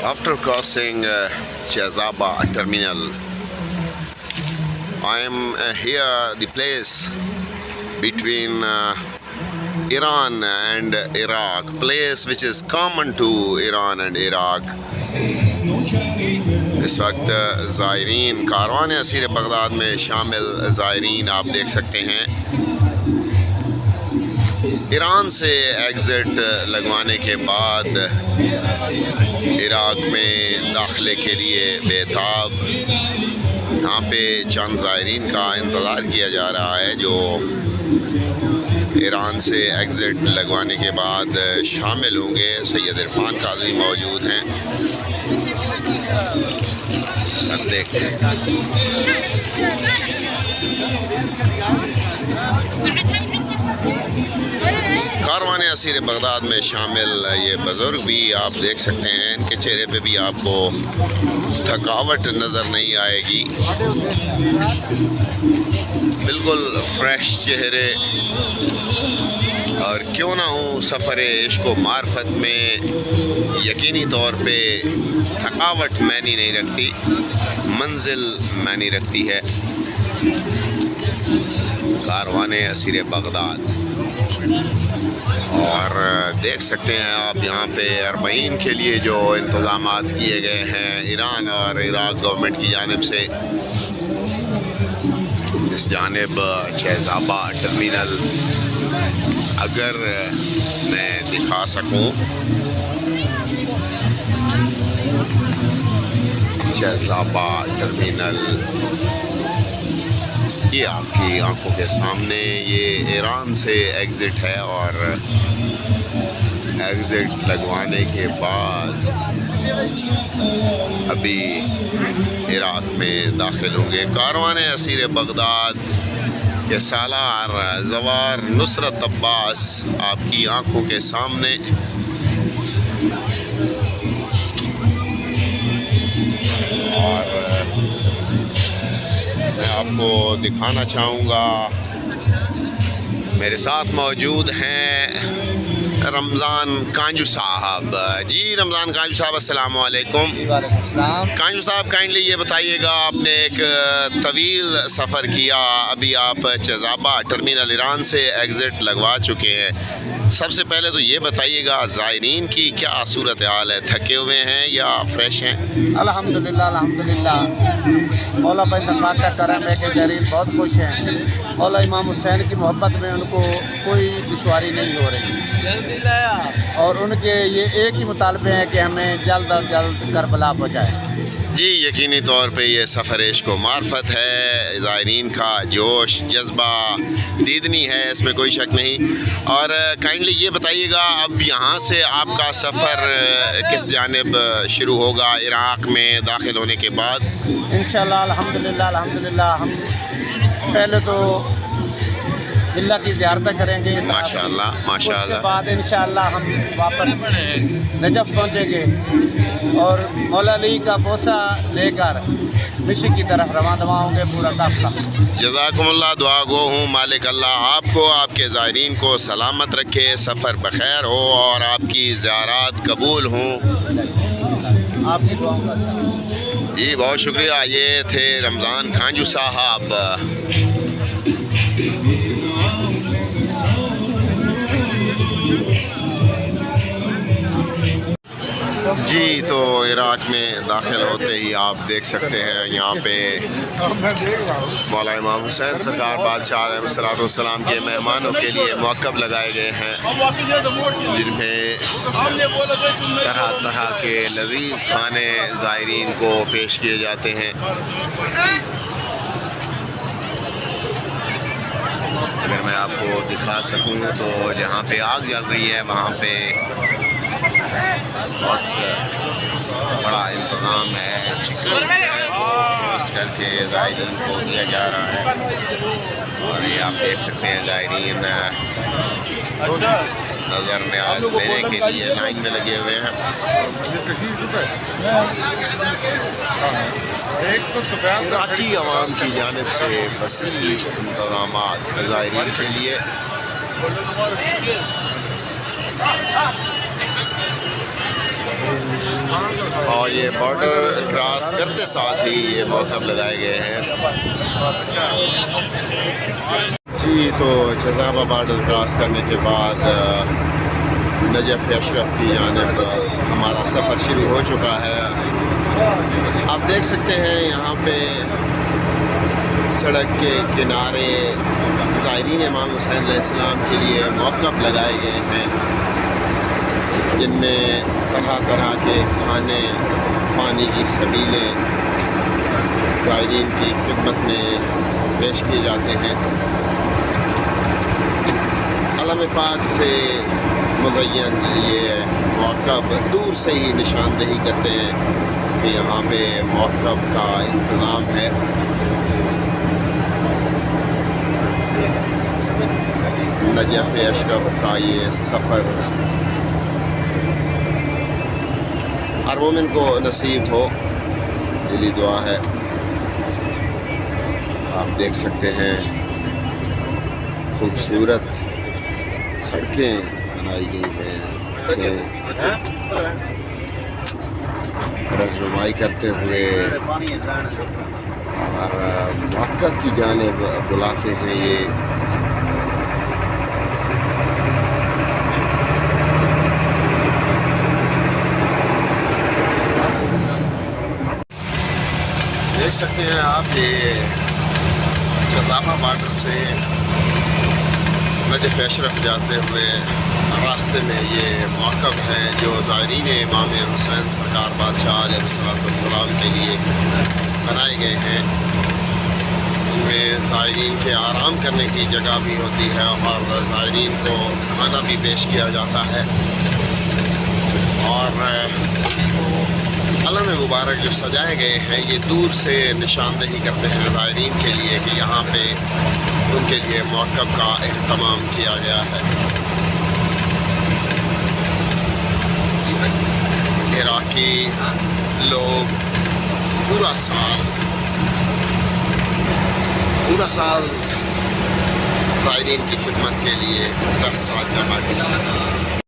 After crossing Chazaba terminal, I am here, the place between Iran and Iraq, place which is common to Iran and Iraq. इस वक्त ज़ायरीन Karwan Asir Baghdad में शामिल ज़ायरीन आप देख सकते हैं ईरान से एग्ज़िट लगवाने के बाद इराक़ में दाखिले के लिए बेताब यहाँ पे चंद ज़ायरीन का इंतज़ार किया जा रहा है जो ईरान से एग्ज़िट लगवाने के बाद शामिल होंगे। सैयद इरफान काज़मी मौजूद हैं, सब देखते हैं। कारवान असीर बगदाद में शामिल ये बुज़ुर्ग भी आप देख सकते हैं, इनके चेहरे पे भी आपको थकावट नज़र नहीं आएगी, बिल्कुल फ्रेश चेहरे। और क्यों ना हो सफ़र इश्क़ व मार्फत में यकीनी तौर पे थकावट मायने नहीं रखती, मंजिल मायने रखती है। कारवान असीर बगदाद और देख सकते हैं आप यहाँ पे अरबईन के लिए जो इंतज़ामात किए गए हैं ईरान और इराक़ गवर्नमेंट की जानिब से। इस जानिब शहज़ाबा टर्मिनल अगर मैं दिखा सकूँ, शहज़ाबा टर्मिनल ये आपकी आंखों के सामने, ये ईरान से एग्ज़िट है और एग्ज़िट लगवाने के बाद अभी इराक़ में दाखिल होंगे। कारवान असीर बगदाद के सालार ज़वार नुसरत अब्बास आपकी आंखों के सामने। और मैं आपको दिखाना चाहूँगा, मेरे साथ मौजूद हैं रमज़ान कांजू साहब। जी रमज़ान कांजू साहब, अस्सलाम वालेकुम। कांजू साहब, काइंडली ये बताइएगा, आपने एक तवील सफ़र किया, अभी आप चज़ाबा टर्मिनल ईरान से एग्ज़िट लगवा चुके हैं। सबसे पहले तो ये बताइएगा ज़ायरीन की क्या सूरत हाल है, थके हुए हैं या फ्रेश हैं? अल्हम्दुलिल्लाह अल्हम्दुलिल्लाह, मौला पाक का करम है कि ज़ायरीन बहुत खुश हैं। मौला इमाम हुसैन की मोहब्बत में उनको कोई दुश्वारी नहीं हो रही और उनके ये एक ही मुतालबे हैं कि हमें जल्द अज जल्द करबला पहुँचाए। जी यकीनी तौर पे ये सफ़र इश्क़ व मार्फत है, ज़ायरीन का जोश जज्बा दीदनी है, इसमें कोई शक नहीं। और काइंडली ये बताइएगा, अब यहाँ से आपका सफ़र किस जानिब शुरू होगा इराक़ में दाखिल होने के बाद? इंशाअल्लाह अल्हम्दुलिल्लाह अल्हम्दुलिल्लाह, हम पहले तो अल्लाह की ज़ियारत करेंगे माशाअल्लाह माशाअल्लाह। उसके बाद इंशाअल्लाह हम वापस नजफ़ पहुँचेंगे और मौला अली का बोसा लेकर मिशी की तरफ रवाना होंगे पूरा काफ़िला। जज़ाकुमुल्लाह, दुआ गो हूँ मालिक अल्लाह आपको, आपके ज़ायरीन को सलामत रखे, सफ़र बखैर हो और आपकी ज़ियारत कबूल हों। आपकी दुआओं का सलाम। जी बहुत शुक्रिया। ये थे रमज़ान कांजू साहब। जी तो इराक़ में दाखिल होते ही आप देख सकते हैं यहाँ पे मौला इमाम हुसैन सरकार बादशाह अलैहिस्सलाम के मेहमानों के लिए मौक़िफ़ लगाए गए हैं, जिनमें तरह तरह के लज़ीज़ खाने ज़ायरीन को पेश किए जाते हैं। अगर मैं आपको दिखा सकूँ तो जहाँ पे आग जल रही है वहाँ पे बहुत बड़ा इंतज़ाम है, चिकन रोस्ट करके ज़ायरीन को दिया जा रहा है। और ये आप देख सकते हैं ज़ायरीन नज़र न्याज लेने के लिए लाइन में लगे हुए हैं। इराक़ी अवाम की जानिब से वसी इंतज़ामात ज़ायरीन के लिए। और ये बॉर्डर क्रॉस करते साथ ही ये मौक़िफ़ लगाए गए हैं। जी, तो जज़ाबा बॉर्डर क्रॉस करने के बाद नजफ़ अशरफ की जानिब हमारा सफ़र शुरू हो चुका है। आप देख सकते हैं यहाँ पे सड़क के किनारे ज़ायरीन इमाम हुसैन अलैहिस्सलाम के लिए मौक़िफ़ लगाए गए हैं, जिनमें तरह तरह के खाने, पानी की सबीलें ज़ायरीन की खिदमत में पेश किए जाते हैं। अलम पाक से मुज़य्यन ये मौक़िफ़ दूर से ही निशानदेही करते हैं कि यहाँ पे मौक़िफ़ का इंतज़ाम है। नजफ़ अशरफ का ये सफ़र हर मोमिन को नसीब हो, दिली दुआ है। आप देख सकते हैं खूबसूरत सड़कें बनाई गई हैं, रहनुमाई करते हुए और मौक़िफ़ की जानिब बुलाते हैं। ये देख सकते हैं आप, ये जज़ाबा बॉर्डर से नजफ़ अशरफ जाते हुए रास्ते में ये मौक़िफ़ है जो ज़ायरीन इमाम हुसैन सरकार बादशाह अलैहिस्सलाम के लिए बनाए गए हैं। इनमें ज़ायरीन के आराम करने की जगह भी होती है और ज़ायरीन को खाना भी पेश किया जाता है। और अलम मुबारक जो सजाए गए हैं ये दूर से निशानदेही करते हैं ज़ायरीन के लिए कि यहाँ पे उनके लिए मौक़िफ़ का एहतमाम किया गया है। इराक़ी लोग पूरा साल ज़ायरीन की खिदमत के लिए हर साल जमा करते हैं।